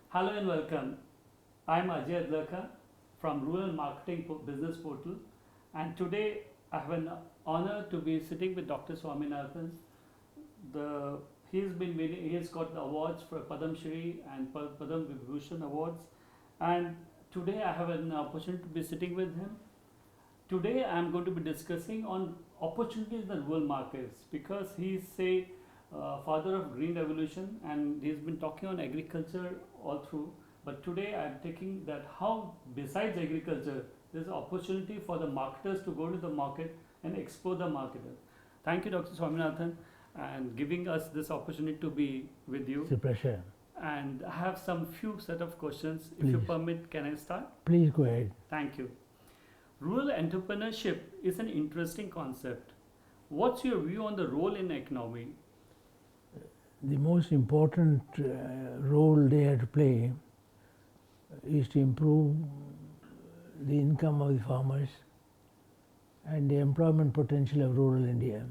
Hello and welcome. I'm Ajay Adlakha from Rural Marketing Business Portal, and today I have an honor to be sitting with Dr. Swaminathan. The he has got the awards for Padam Shri and Padam Vibhushan awards, and today I have an opportunity to be sitting with him. Today I am going to be discussing on opportunities in the rural markets because he's a father of green revolution and he's been talking on agriculture all through. But today I am taking that how besides agriculture there's an opportunity for the marketers to go to the market and explore the market. Thank you, Dr. Swaminathan, and giving us this opportunity to be with you. It's a pleasure. And I have some few set of questions. If you Please. permit, can I start? Please go ahead. Thank you. Rural entrepreneurship is an interesting concept. What's your view on the role in economy? The most important role they have to play is to improve the income of the farmers and the employment potential of rural India.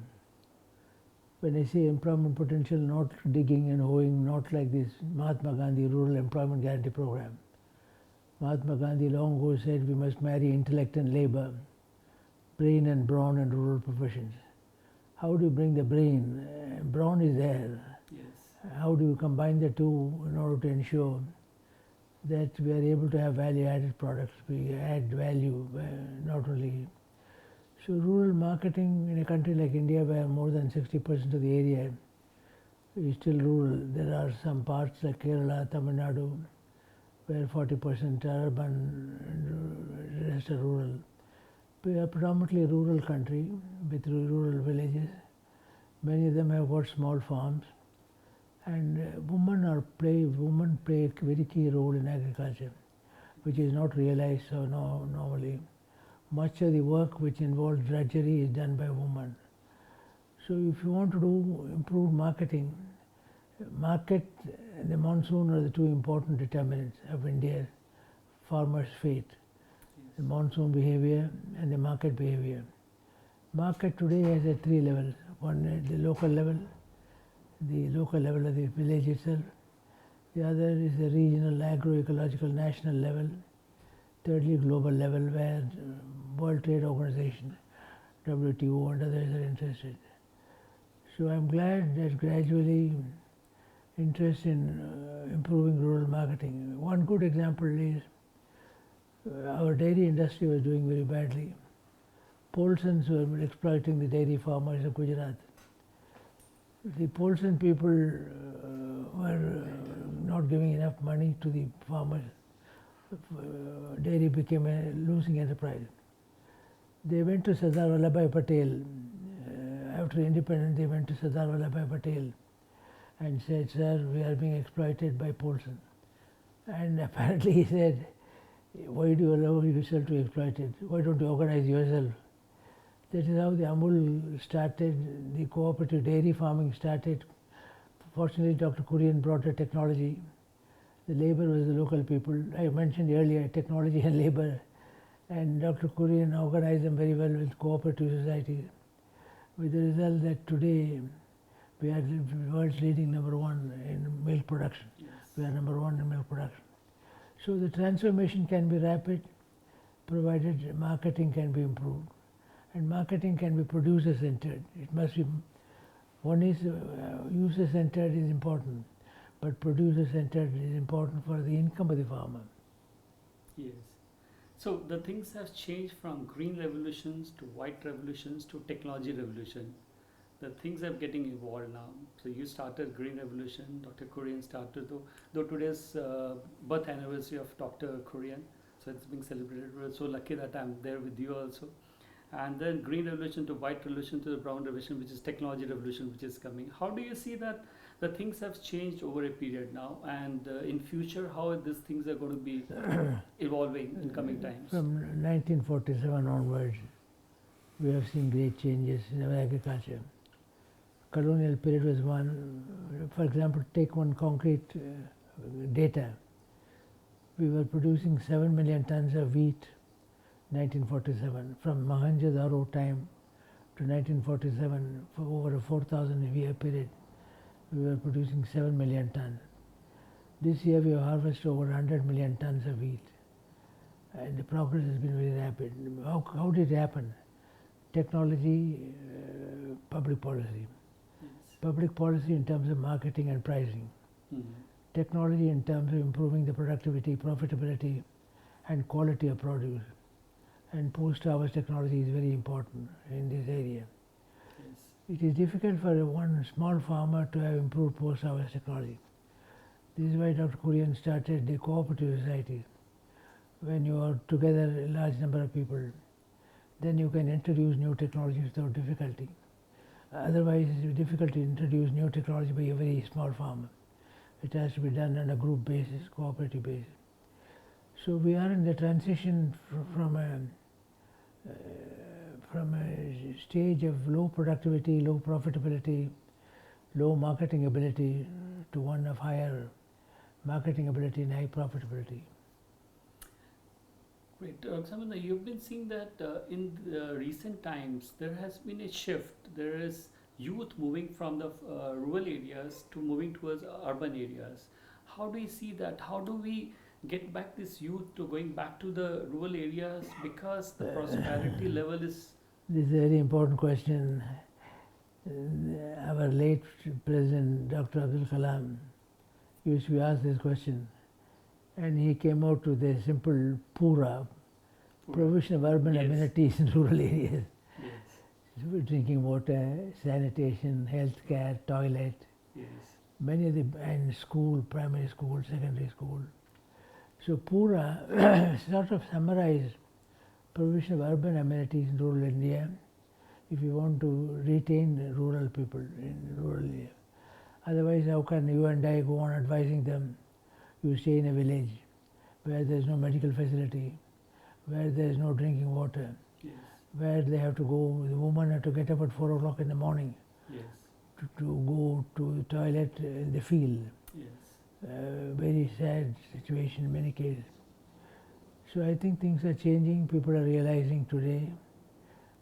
When I say employment potential, not digging and hoeing, not like this Mahatma Gandhi Rural Employment Guarantee Program. Mahatma Gandhi long ago said we must marry intellect and labor, brain and brawn and rural professions. How do you bring the brain? Brawn is there. Yes. How do you combine the two in order to ensure that we are able to have value-added products? We add value, not only. So rural marketing in a country like India, where more than 60% of the area is still rural, there are some parts like Kerala, Tamil Nadu, where 40% are urban and the rest are rural. We are predominantly a rural country with rural villages. Many of them have got small farms, and women play a very key role in agriculture, which is not realized so normally. Much of the work which involves drudgery is done by women. So if you want to do improved marketing, market and the monsoon are the two important determinants of India's farmers' fate. Yes. The monsoon behavior and the market behavior. Market today has at three levels. One at the local level of the village itself. The other is the regional, agroecological, national level. Thirdly, global level, where World Trade Organization, WTO and others are interested. So I'm glad that gradually interest in improving rural marketing. One good example is our dairy industry was doing very badly. Polsons were exploiting the dairy farmers of Gujarat. The Polson people were not giving enough money to the farmers. Dairy became a losing enterprise. They went to Sardar Vallabhbhai Patel. After independence, they went to Sardar Vallabhbhai Patel and said, "Sir, we are being exploited by Polson." And apparently he said, "Why do you allow yourself to be exploited? Why don't you organize yourself?" That is how the Amul started, the cooperative dairy farming started. Fortunately, Dr. Kurian brought the technology. The labor was the local people. I mentioned earlier technology and labor, and Dr. Kurian organized them very well with cooperative societies, with the result that today we are the world's leading number one in milk production. Yes. We are number one in milk production. So the transformation can be rapid, provided marketing can be improved. And marketing can be producer-centered. It must be, one is user-centered is important, but producer-centered is important for the income of the farmer. Yes. So the things have changed from green revolutions to white revolutions to technology revolution. The things are getting evolved now. So you started green revolution, Dr. Kurian started, though today's birth anniversary of Dr. Kurian, so it's being celebrated. We're so lucky that I'm there with you also. And then green revolution to white revolution to the brown revolution, which is technology revolution, which is coming. How do you see that the things have changed over a period now, and in future how these things are going to be evolving in coming times? From 1947 onwards, we have seen great changes in our agriculture. Colonial period was one. For example, take one concrete data. We were producing 7 million tons of wheat 1947. From Mohenjo-daro time to 1947, for over a 4,000 year period, we were producing 7 million tons. This year we have harvested over 100 million tons of wheat, and the progress has been very rapid. How did it happen? Technology, public policy. Yes. Public policy in terms of marketing and pricing. Technology in terms of improving the productivity, profitability, and quality of produce. And post-harvest technology is very important in this area. Yes. It is difficult for one small farmer to have improved post-harvest technology. This is why Dr. Kurian started the cooperative society. When you are together a large number of people, then you can introduce new technologies without difficulty. Otherwise, it is difficult to introduce new technology by a very small farmer. It has to be done on a group basis, cooperative basis. So we are in the transition from a stage of low productivity, low profitability, low marketing ability to one of higher marketing ability and high profitability. Great. Swaminathan, you've been seeing that in the recent times there has been a shift. There is youth moving from the rural areas to moving towards urban areas. How do you see that? How do we get back this youth to going back to the rural areas, because the prosperity level is... This is a very important question. Our late President, Dr. Abdul Kalam, used to be asked this question, and he came out with a simple PURA, provision of urban Yes. amenities in rural areas. Yes. Drinking water, sanitation, health care, toilet, Yes. many of the, and school, primary school, secondary school. So PURA sort of summarized provision of urban amenities in rural India if you want to retain the rural people in rural India. Otherwise, how can you and I go on advising them? You stay in a village where there is no medical facility, where there is no drinking water, Yes. where they have to go, the women have to get up at 4 o'clock in the morning Yes. to go to the toilet in the field. Yes. Very sad situation in many cases. So I think things are changing. People are realizing today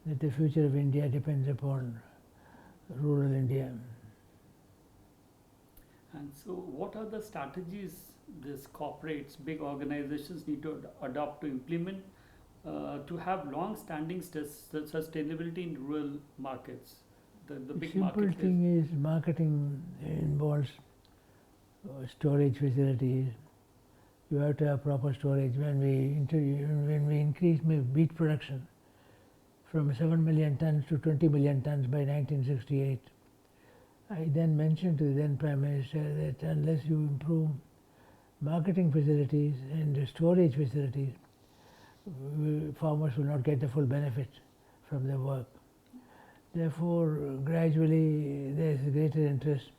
that the future of India depends upon rural India. And so, what are the strategies these corporates, big organizations need to adopt to implement to have long-standing sustainability in rural markets? The big simple market thing is marketing involves storage facilities. You have to have proper storage. When we increased wheat production from 7 million tons to 20 million tons by 1968, I then mentioned to the then Prime Minister that unless you improve marketing facilities and storage facilities, farmers will not get the full benefit from their work. Therefore, gradually there is greater interest.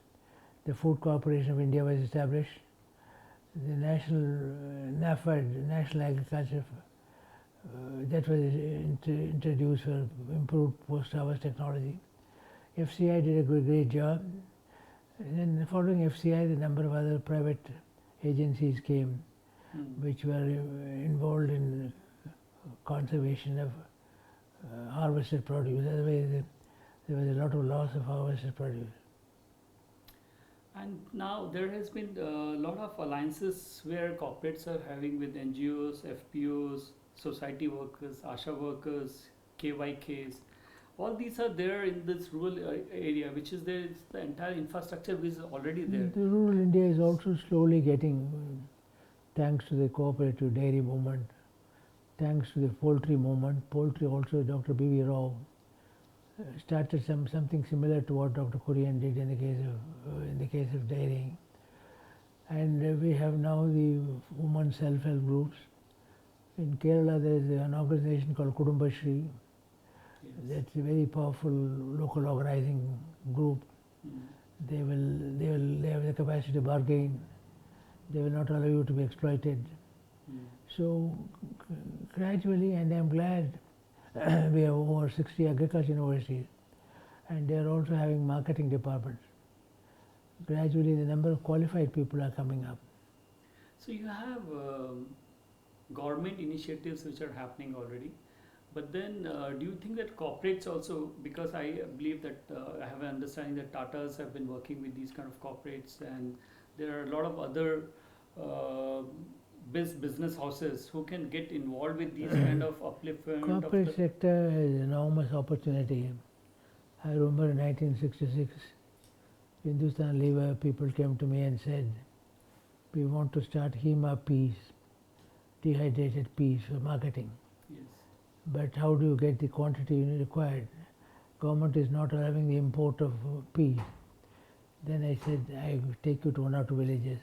The Food Corporation of India was established. The National NAFED, National Agriculture, that was introduced for improved post-harvest technology. FCI did a great job. And then following FCI, the number of other private agencies came, which were involved in conservation of harvested produce. Otherwise, there was a lot of loss of harvested produce. And now there has been a lot of alliances where corporates are having with NGOs, FPOs, society workers, ASHA workers, KYKs. All these are there in this rural area, which is there. The entire infrastructure is already there. The rural India is also slowly getting, thanks to the cooperative dairy movement, thanks to the poultry movement. Poultry also, Dr. B.V. Rao started something similar to what Dr. Kurian did in the case of dairying. And we have now the women self-help groups. In Kerala, there is an organization called Kudumbashri. Yes. That's a very powerful local organizing group. They have the capacity to bargain. They will not allow you to be exploited. So gradually, and I'm glad we have over 60 agriculture universities, and they are also having marketing departments. Gradually, the number of qualified people are coming up. So you have government initiatives which are happening already. But then, do you think that corporates also, because I believe that I have an understanding that Tatas have been working with these kind of corporates, and there are a lot of other uh, business houses who can get involved with these kind of upliftment of Corporate the, sector has enormous opportunity. I remember in 1966, Hindustan Lever people came to me and said, we want to start Hema peas, dehydrated peas for marketing. yes. But how do you get the quantity required? Government is not allowing the import of peas. Then I said, I will take you to one or two villages.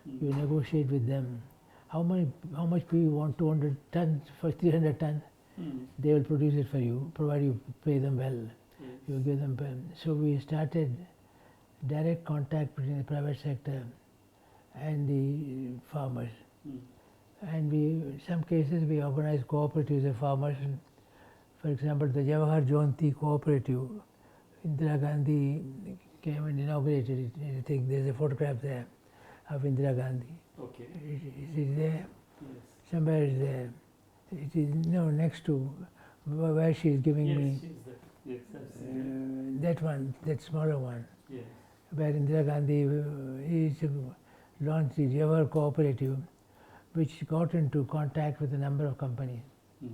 Mm. You negotiate with them. How much pea you want? 200 tons for 300 tons. Mm. They will produce it for you, provided you pay them well. Yes. You give them. So we started direct contact between the private sector and the farmers. Mm. And in some cases we organized cooperatives of farmers. For example, the Jawahar Jayanti cooperative, Indira Gandhi came and inaugurated it. I think there's a photograph there of Indira Gandhi. Okay. It is there. Yes. Somewhere is there. It is next to where she is giving Yes, me she's there. Yes, I've seen that one, that smaller one, it. Yes. where Indira Gandhi is launched the Jawahar cooperative, which got into contact with a number of companies. Mm.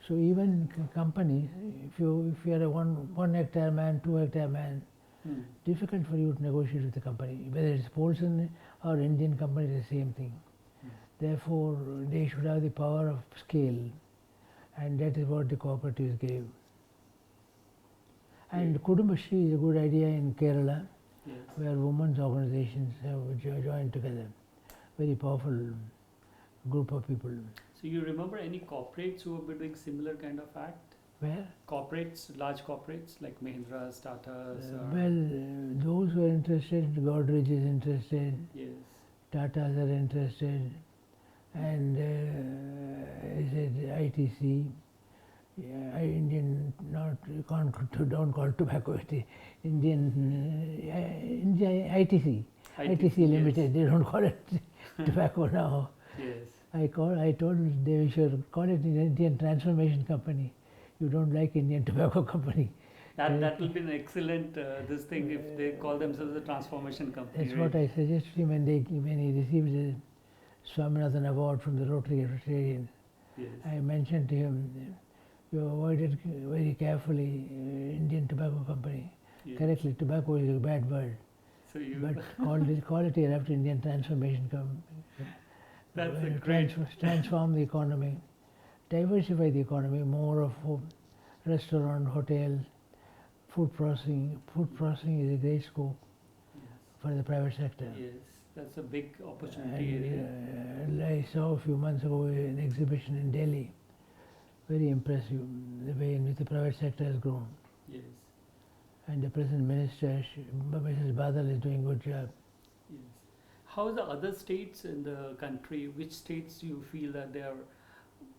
So even companies, if you are a one hectare man, 2 hectare man, Mm. difficult for you to negotiate with the company. Whether it's Polson or Indian company, it's the same thing. Mm. Therefore, they should have the power of scale, and that is what the cooperatives gave. And Kudumbashri is a good idea in Kerala, Yes. where women's organizations have joined together. Very powerful group of people. So you remember any corporates who have been doing similar kind of act? Where? Corporates, large corporates like Mahindra's, Tata's. Those who are interested, Godrej is interested, Yes. Tatas are interested, and is it ITC, Indian, not don't call tobacco, Indian, India, ITC, ITC Limited. Yes. They don't call it tobacco now. Yes. I told they should call it an Indian Transformation Company. You don't like Indian Tobacco Company. That will be an excellent this thing if they call themselves a transformation company. That's right? what I suggested him when he received the Swaminathan Award from the Rotary Rotarians. Yes. I mentioned to him, you avoided very carefully Indian Tobacco Company. Yes. Correctly, tobacco is a bad word, So you. but call it after Indian Transformation Company. That's a great. Transform the economy, diversify the economy, more of restaurant, hotel, food processing. Food processing is a great scope Yes. for the private sector. Yes. That's a big opportunity area. And I saw a few months ago an exhibition in Delhi. Very impressive, the way in which the private sector has grown. Yes. And the present minister, Mrs. Badal, is doing a good job. Yes. How are the other states in the country? Which states do you feel that they are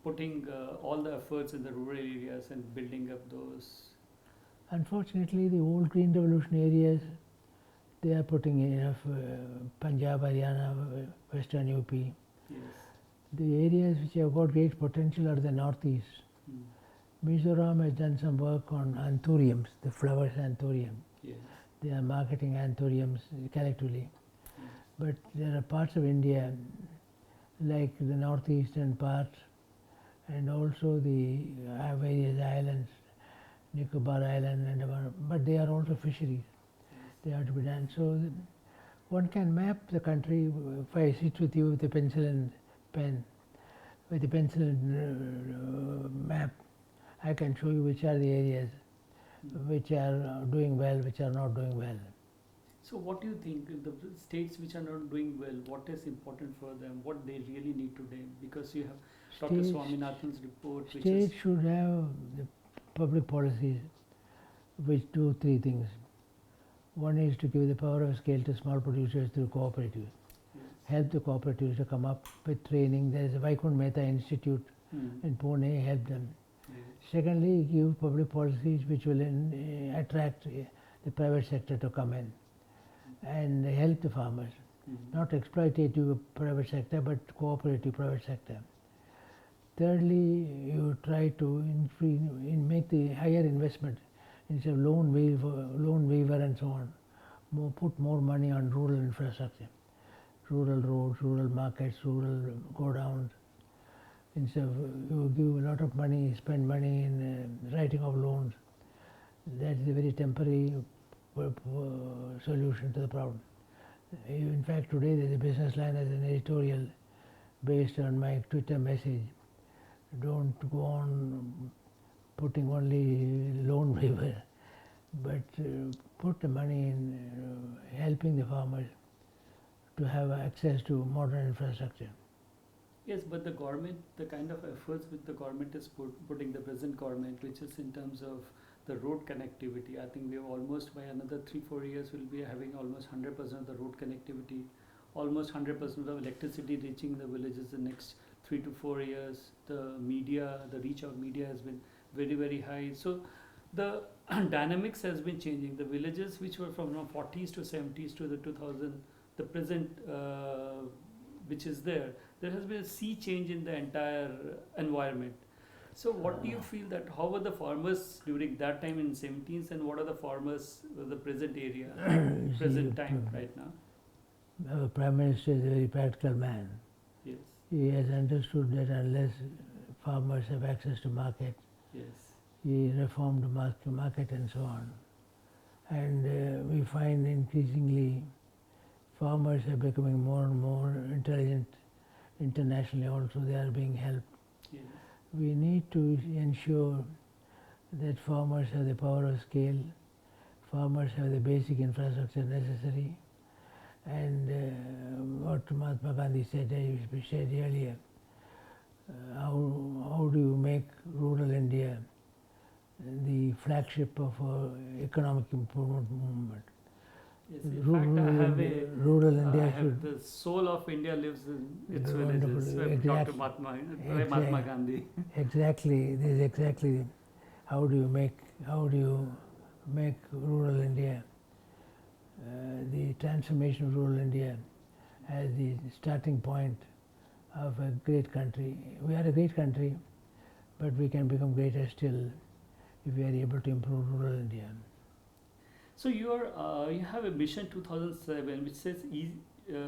putting all the efforts in the rural areas and building up those? Unfortunately, the old Green Revolution areas, they are putting enough Punjab, Haryana, Western UP. Yes. The areas which have got great potential are the northeast. Mm. Mizoram has done some work on anthuriums, the flowers anthurium. Yes. They are marketing anthuriums collectively. Yes. But there are parts of India, like the northeastern part, and also the various islands, Nicobar Island, but they are also fisheries. They have to be done. So one can map the country. If I sit with you with a pencil and pen, with a pencil and map, I can show you which are the areas which are doing well, which are not doing well. So what do you think the states which are not doing well, what is important for them, what they really need today? Because you have Dr. States- Swaminathan's report, which States is should have the public policies which do three things. One is to give the power of scale to small producers through cooperatives. yes. Help the cooperatives to come up with training. There is a Vaikunth Mehta Institute Mm. in Pune, help them. Yes. Secondly, give public policies which will attract the private sector to come in and help the farmers. Mm. Not exploitative private sector, but cooperative private sector. Thirdly, you try to make the higher investment instead of loan waiver and so on. Put more money on rural infrastructure. rural roads, rural markets, rural go-downs. Instead of you give a lot of money, spend money in writing of loans, that's a very temporary solution to the problem. In fact, today there's a business line as an editorial based on my Twitter message. Don't go on putting only loan waiver, but put the money in helping the farmers to have access to modern infrastructure. Yes, but the government, the kind of efforts which the government is putting, the present government, which is in terms of the road connectivity, I think we have almost by another 3-4 years will be having almost 100% of the road connectivity, almost 100% of electricity reaching the villages in the next 3 to 4 years. The media, the reach of media has been very, very high. So the dynamics has been changing. The villages which were from 40s to 70s to the 2000, the present which is there has been a sea change in the entire environment. So what do you feel that how were the farmers during that time in 70s and what are the farmers the present area, present time right now? Our Prime Minister is a very practical man. Yes. He has understood that unless farmers have access to market, Yes. he reformed the market and so on. And we find increasingly farmers are becoming more and more intelligent. Internationally also they are being helped. Yes. We need to ensure that farmers have the power of scale, farmers have the basic infrastructure necessary, and what Mahatma Gandhi said earlier, how do you make rural India the flagship of economic improvement movement? Yes, in fact, I have rural India I have should. the soul of India lives in its Wonderful. villages. Exactly. Dr. Mahatma Gandhi. Exactly. This is exactly how do you make rural India, the transformation of rural India as the starting point of a great country. We are a great country, but we can become greater still if we are able to improve rural India. So you have a mission 2007 which says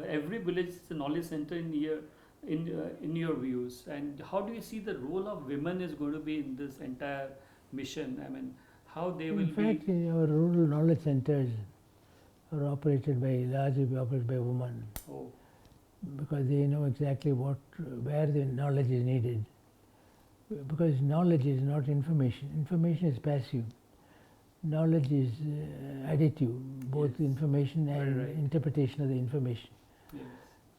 every village is a knowledge center in your views, and how do you see the role of women is going to be in this entire mission? I mean, how they will be. In fact, our rural knowledge centers are largely operated by women. Oh. Because they know exactly where the knowledge is needed. Because knowledge is not information. Information is passive. Knowledge is additive, both Yes. information and Right. interpretation of the information. Yes.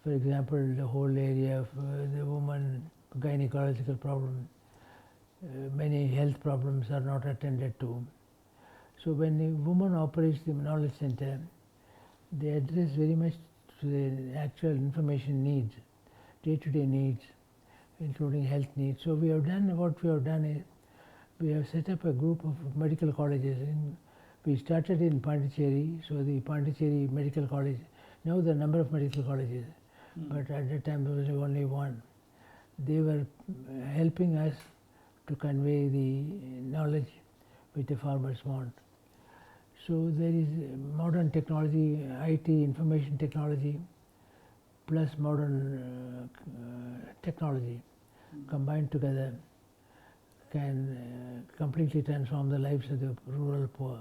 For example, the whole area of the woman gynecological problem, many health problems are not attended to. So when a woman operates the knowledge center, they address very much to the actual information needs, day-to-day needs, including health needs. So what we have done is, we have set up a group of medical colleges. We started in Pondicherry, so the Pondicherry Medical College, now the number of medical colleges, but at that time there was only one. They were helping us to convey the knowledge which the farmers want. So there is modern technology, IT, information technology, plus modern technology combined together can completely transform the lives of the rural poor.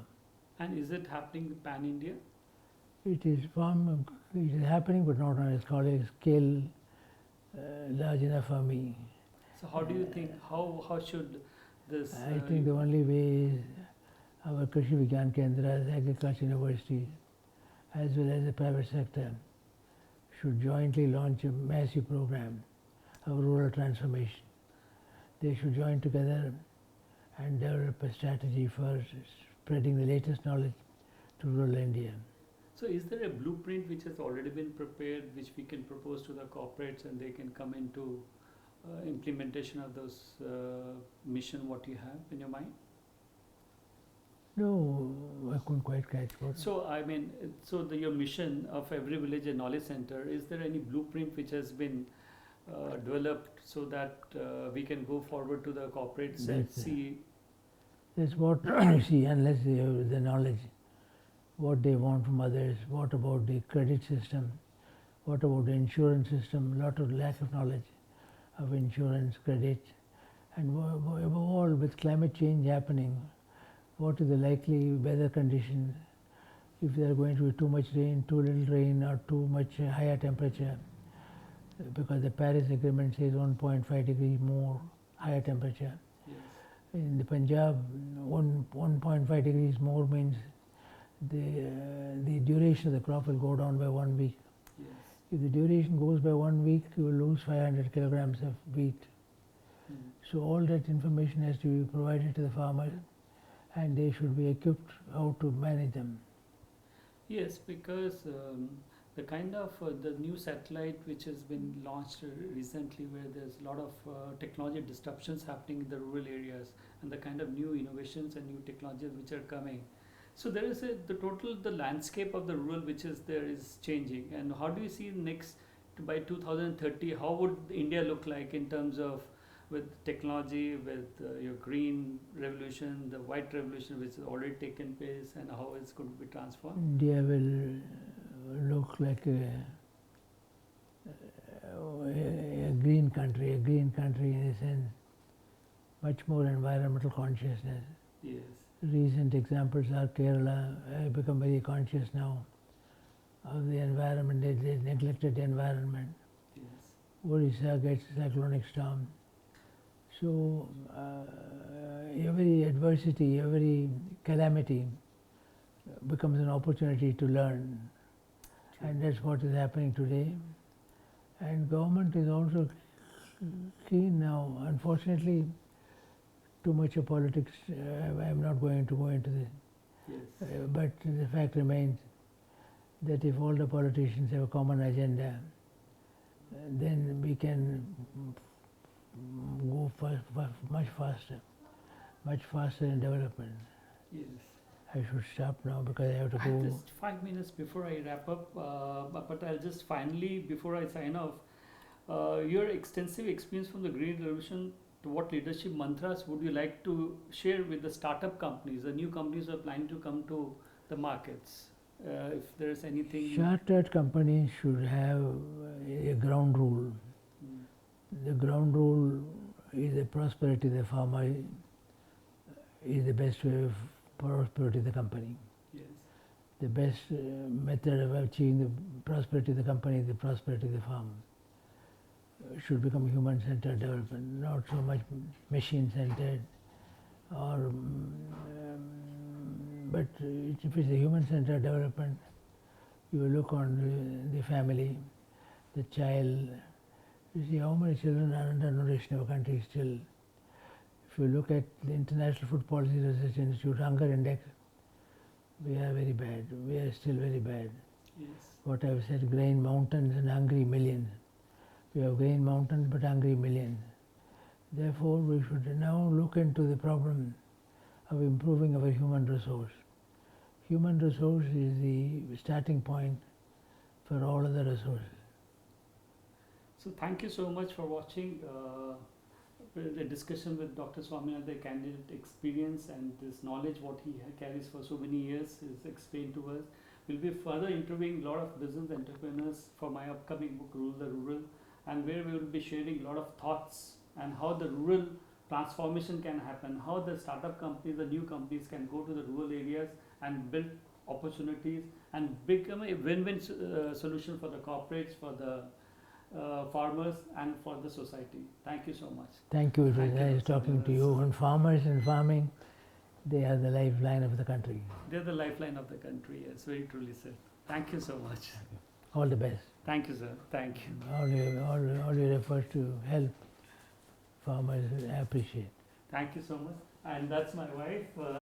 And is it happening pan-India? It is happening, but not on a scale large enough for me. So how do you think, how should this... I think the only way is our Krishi Vigyan Kendras, agriculture universities, as well as the private sector, should jointly launch a massive program of rural transformation. They should join together and develop a strategy for spreading the latest knowledge to rural India. So is there a blueprint which has already been prepared, which we can propose to the corporates and they can come into implementation of those mission what you have in your mind? No, I couldn't quite catch what. So I mean, your mission of every village a knowledge center, is there any blueprint which has been developed so that we can go forward to the corporates and see? That's what you see, unless they have the knowledge, what they want from others, what about the credit system, What about the insurance system? Lot of lack of knowledge of insurance, credit, and above all, with climate change happening, what is the likely weather conditions? If there are going to be too much rain, too little rain, or too much higher temperature, because the Paris Agreement says 1.5 degrees more higher temperature. Yes. In the Punjab, 1.5 degrees more means the duration of the crop will go down by 1 week. Yes. If the duration goes by 1 week, you will lose 500 kilograms of wheat. Mm. So all that information has to be provided to the farmers, and they should be equipped how to manage them. Yes, because the kind of the new satellite which has been launched recently, where there's a lot of technology disruptions happening in the rural areas, and the kind of new innovations and new technologies which are coming. So there is the landscape of the rural which is there is changing. And how do you see next by 2030? How would India look like in terms of with technology, with your green revolution, the white revolution which has already taken place, and how it's going to be transformed? India will look like a green country in a sense, much more environmental consciousness. Yes. Recent examples are Kerala have become very conscious now of the environment. They neglected the environment. Yes. Orissa gets cyclonic storm. So every adversity, every calamity becomes an opportunity to learn. True. And that's what is happening today. And government is also keen now. Unfortunately, too much of politics, I'm not going to go into this. Yes. But the fact remains that if all the politicians have a common agenda, then we can go much faster in development. Yes. I should stop now because I have to I have go. just 5 minutes before I wrap up, but I'll just finally, before I sign off, your extensive experience from the Green Revolution, to what leadership mantras would you like to share with the startup companies, the new companies who are planning to come to the markets? If there's anything. Chartered companies should have a ground rule. Mm. The ground rule is the prosperity of the farmer is the best way of prosperity of the company. Yes. The best method of achieving the prosperity of the company is the prosperity of the farmer. Should become human-centered development, not so much machine-centered. Or, but if it's a human-centered development, you look on the family, the child. You see how many children are undernourished in our country still. If you look at the International Food Policy Research Institute hunger index, we are very bad. We are still very bad. Yes. What I've said, grain mountains and hungry millions. We have grain mountains but hungry millions. Therefore, we should now look into the problem of improving our human resource. Human resource is the starting point for all other resources. So thank you so much for watching the discussion with Dr. Swaminathan, the candidate experience and this knowledge what he carries for so many years is explained to us. We'll be further interviewing a lot of business entrepreneurs for my upcoming book, Rural, and where we will be sharing a lot of thoughts and how the rural transformation can happen, how the startup companies, the new companies can go to the rural areas and build opportunities and become a win-win solution for the corporates, for the farmers and for the society. Thank you so much. Thank you. It was Thank you, nice Dr. talking to you. And farmers and farming, they are the lifeline of the country. They're the lifeline of the country, yes, very truly said. Thank you so much. All the best. Thank you, sir. Thank you. All your efforts to help farmers, I appreciate. Thank you so much. And that's my wife.